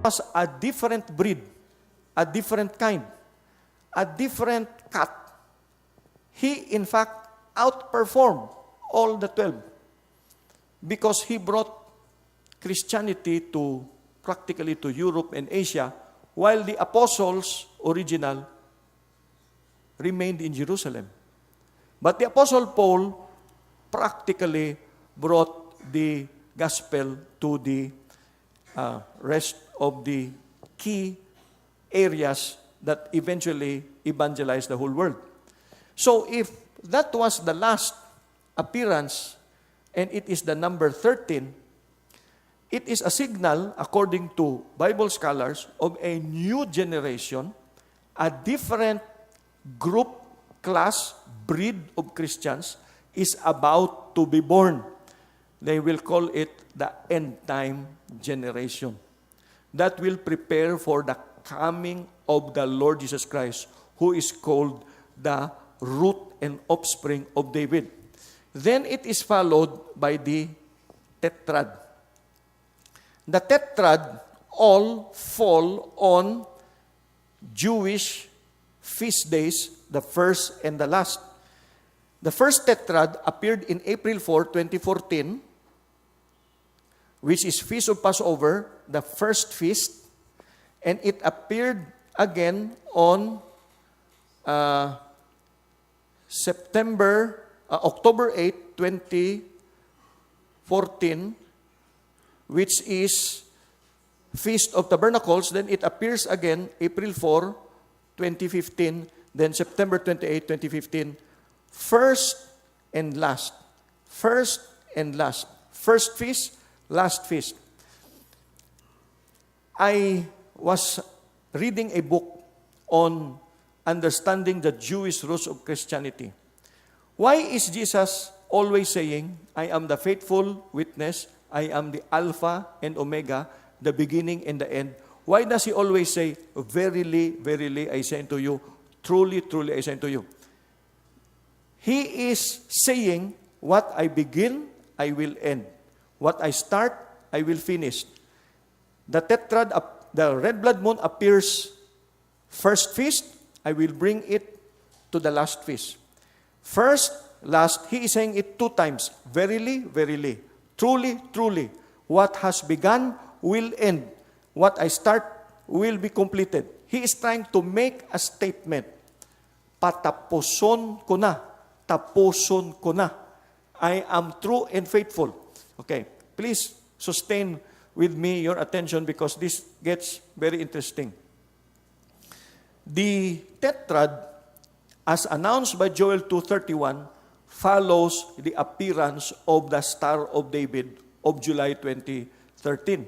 was a different breed, a different kind, a different cut. He, in fact, outperformed all the 12 because he brought Christianity to practically to Europe and Asia, while the apostles, original, remained in Jerusalem. But the Apostle Paul practically brought the gospel to the rest of the key areas that eventually evangelized the whole world. So if that was the last appearance, and it is the number 13, it is a signal, according to Bible scholars, of a new generation, a different group, class, breed of Christians is about to be born. They will call it the end time generation. That will prepare for the coming of the Lord Jesus Christ, who is called the root and offspring of David. Then it is followed by the tetrad. The tetrad all fall on Jewish feast days, the first and the last. The first tetrad appeared in April 4, 2014, which is Feast of Passover, the first feast, and it appeared again on October 8, 2014, which is Feast of Tabernacles. Then it appears again April 4, 2015, then September 28, 2015. First and last. First and last. First feast, last feast. I was reading a book on understanding the Jewish roots of Christianity. Why is Jesus always saying, I am the faithful witness, I am the Alpha and Omega, the beginning and the end? Why does he always say, verily, verily, I say unto you, truly, truly, I say unto you? He is saying, what I begin, I will end. What I start, I will finish. The tetrad, the red blood moon appears first feast, I will bring it to the last feast. First, last, he is saying it 2 times. Verily, verily. Truly, truly. What has begun will end. What I start will be completed. He is trying to make a statement. Patapuson ko na. Tapuson ko na. I am true and faithful. Okay, please sustain with me your attention because this gets very interesting. The tetrad, as announced by Joel 2:31, follows the appearance of the Star of David of July 2013.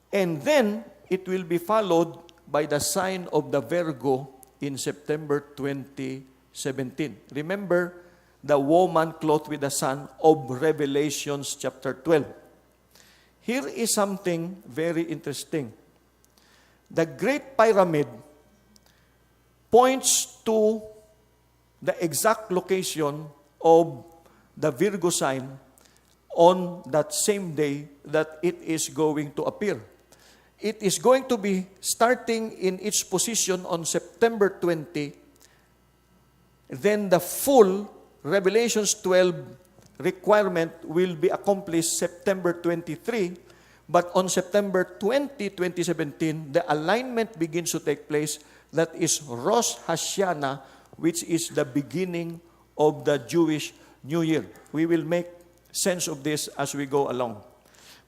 And then, it will be followed by the sign of the Virgo in September 2017. Remember, the woman clothed with the sun of Revelations chapter 12. Here is something very interesting. The Great Pyramid points to the exact location of the Virgo sign on that same day that it is going to appear. It is going to be starting in its position on September 20. Then the full Revelations 12 requirement will be accomplished September 23. But on September 20, 2017, the alignment begins to take place. That is Rosh Hashanah, which is the beginning of the Jewish New Year. We will make sense of this as we go along.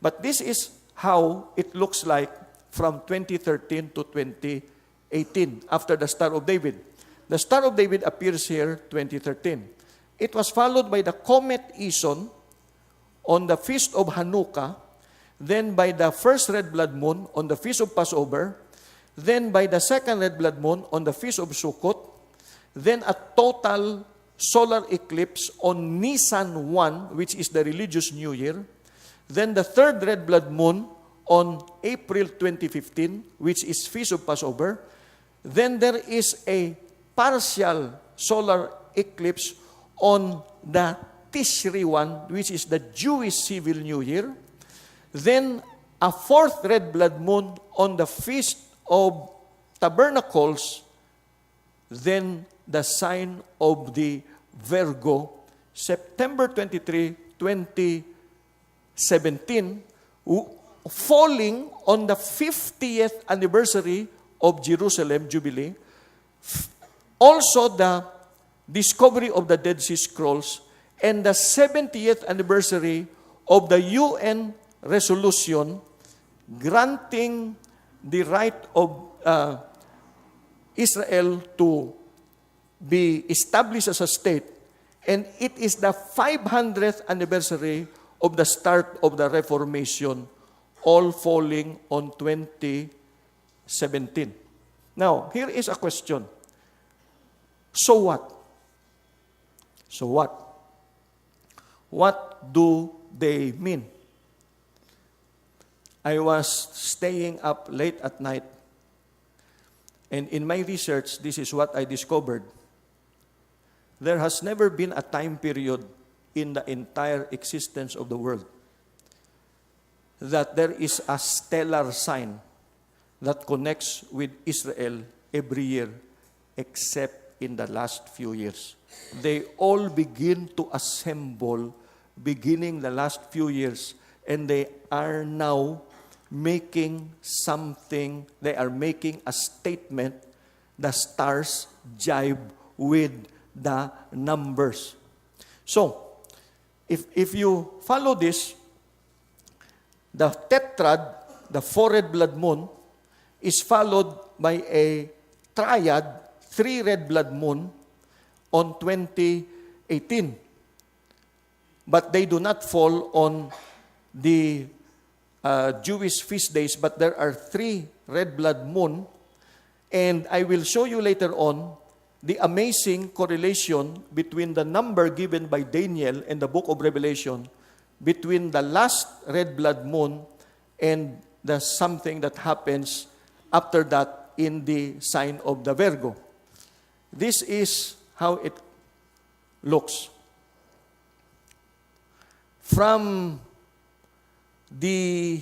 But this is how it looks like from 2013 to 2018, after the Star of David. The Star of David appears here 2013. It was followed by the comet Ison on the Feast of Hanukkah, then by the first red blood moon on the Feast of Passover, then by the second red blood moon on the Feast of Sukkot, then a total solar eclipse on Nisan 1, which is the religious New Year, then the third red blood moon on April 2015, which is Feast of Passover, then there is a partial solar eclipse on the Tishri 1, which is the Jewish Civil New Year, then a fourth red blood moon on the Feast of Tabernacles, then the sign of the Virgo, September 23, 2017, falling on the 50th anniversary of Jerusalem Jubilee, also the discovery of the Dead Sea Scrolls, and the 70th anniversary of the UN resolution granting the right of Israel to be established as a state, and it is the 500th anniversary of the start of the Reformation, all falling on 2017. Now, here is a question. So what? So what? What do they mean? I was staying up late at night, and in my research, this is what I discovered. There has never been a time period in the entire existence of the world that there is a stellar sign that connects with Israel every year, except in the last few years. They all begin to assemble beginning the last few years, and they are now making something, they are making a statement. The stars jibe with the numbers. So, if you follow this, the tetrad, the four red blood moon, is followed by a triad, 3 red blood moon, on 2018. But they do not fall on the Jewish feast days, but there are 3 red blood moon, and I will show you later on the amazing correlation between the number given by Daniel in the book of Revelation between the last red blood moon and the something that happens after that in the sign of the Virgo. This is how it looks. From the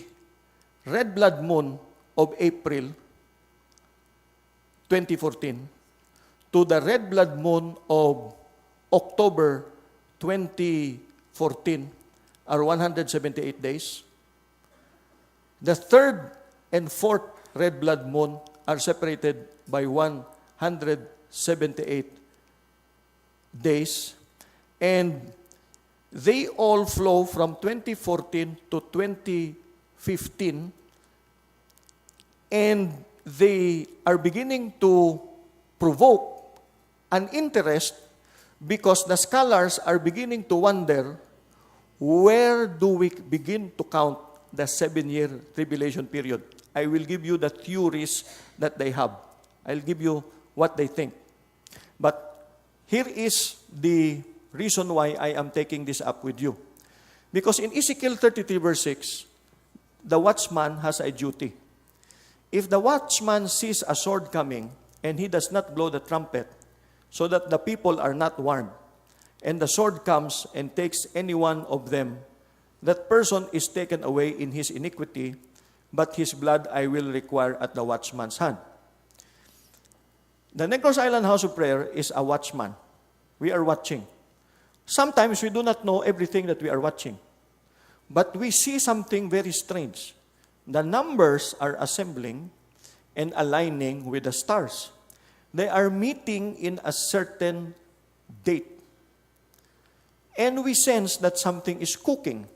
red blood moon of April 2014 to the red blood moon of October 2014 are 178 days. The third and fourth red blood moon are separated by 178 days, and they all flow from 2014 to 2015, and they are beginning to provoke an interest because the scholars are beginning to wonder, where do we begin to count the 7-year tribulation period? I will give you the theories that they have. I'll give you what they think. But here is the reason why I am taking this up with you. Because in Ezekiel 33 verse 6, the watchman has a duty. If the watchman sees a sword coming and he does not blow the trumpet so that the people are not warned, and the sword comes and takes any one of them, that person is taken away in his iniquity, but his blood I will require at the watchman's hand. The Negros Island House of Prayer is a watchman. We are watching. Sometimes we do not know everything that we are watching. But we see something very strange. The numbers are assembling and aligning with the stars. They are meeting in a certain date. And we sense that something is cooking.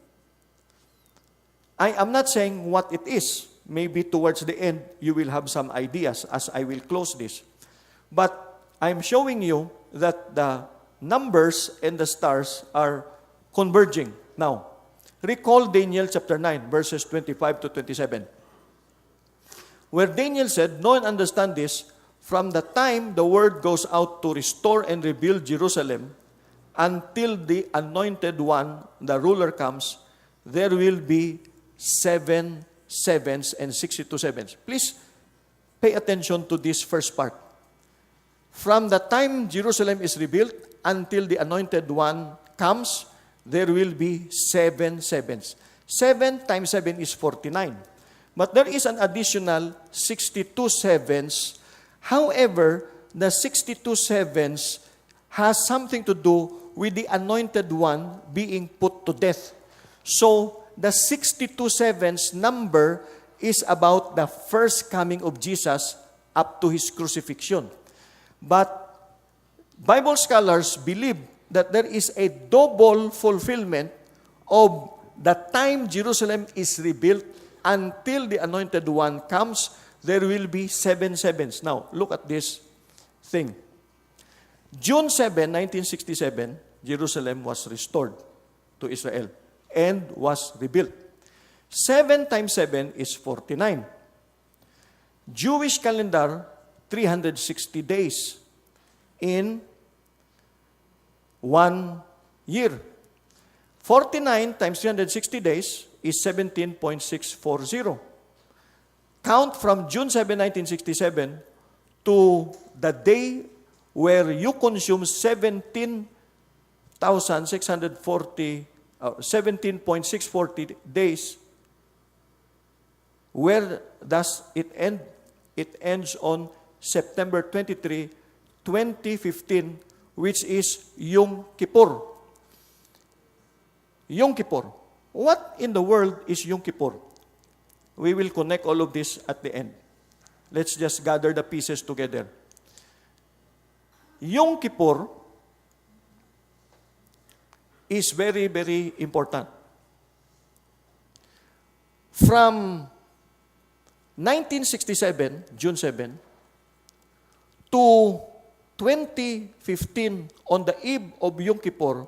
I am not saying what it is. Maybe towards the end, you will have some ideas as I will close this. But I'm showing you that the numbers and the stars are converging. Now, recall Daniel chapter 9, verses 25 to 27. Where Daniel said, "Know and understand this, from the time the word goes out to restore and rebuild Jerusalem, until the anointed one, the ruler, comes, there will be 7 sevens and 62 sevens." Please pay attention to this first part. From the time Jerusalem is rebuilt until the anointed one comes, there will be 7 sevens. 7 times 7 is 49. But there is an additional 62 sevens. However, the 62 sevens has something to do with the anointed one being put to death. So, the 62 sevens number is about the first coming of Jesus up to his crucifixion. But Bible scholars believe that there is a double fulfillment of the time Jerusalem is rebuilt until the anointed one comes. There will be 7 sevens. Now, look at this thing. June 7, 1967, Jerusalem was restored to Israel and was rebuilt. 7 times 7 is 49. Jewish calendar, 360 days in 1 year. 49 times 360 days is 17.640. Count from June 7, 1967 to the day where you consume 17.640 days. Where does it end? It ends on September 23, 2015, which is Yom Kippur. Yom Kippur. What in the world is Yom Kippur? We will connect all of this at the end. Let's just gather the pieces together. Yom Kippur is very, very important. From 1967, June 7, to 2015, on the eve of Yom Kippur,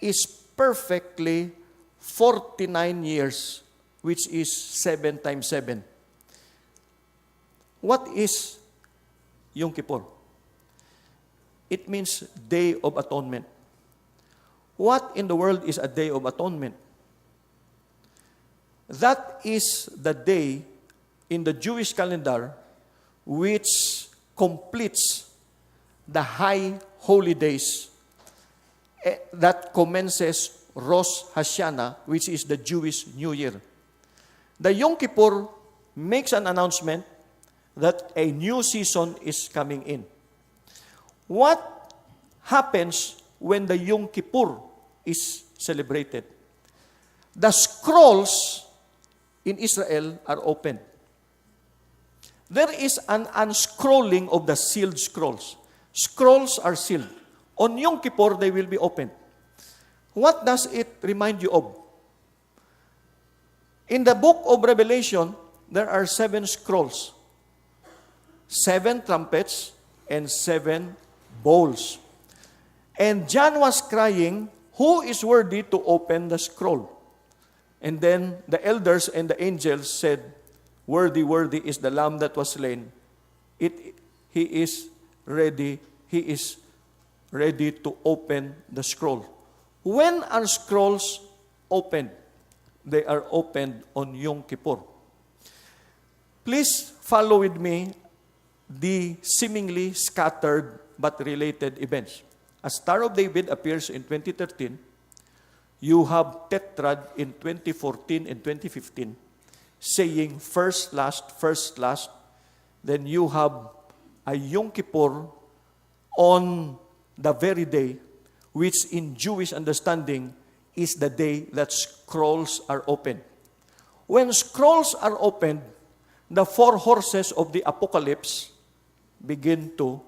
is perfectly 49 years, which is 7 times 7. What is Yom Kippur? It means Day of Atonement. What in the world is a Day of Atonement? That is the day in the Jewish calendar which completes the high holy days that commences Rosh Hashanah, which is the Jewish New Year. The Yom Kippur makes an announcement that a new season is coming in. What happens when the Yom Kippur is celebrated? The scrolls in Israel are opened. There is an unscrolling of the sealed scrolls. Scrolls are sealed. On Yom Kippur, they will be opened. What does it remind you of? In the book of Revelation, there are 7 scrolls, 7 trumpets, and 7 bowls. And John was crying, "Who is worthy to open the scroll?" And then the elders and the angels said, "Worthy, worthy is the Lamb that was slain. He is ready to open the scroll." When are scrolls opened? They are opened on Yom Kippur. Please follow with me the seemingly scattered but related events. A Star of David appears in 2013. You have Tetrad in 2014 and 2015, saying first, last, first, last. Then you have a Yom Kippur on the very day, which in Jewish understanding is the day that scrolls are opened. When scrolls are opened, the 4 horses of the apocalypse begin to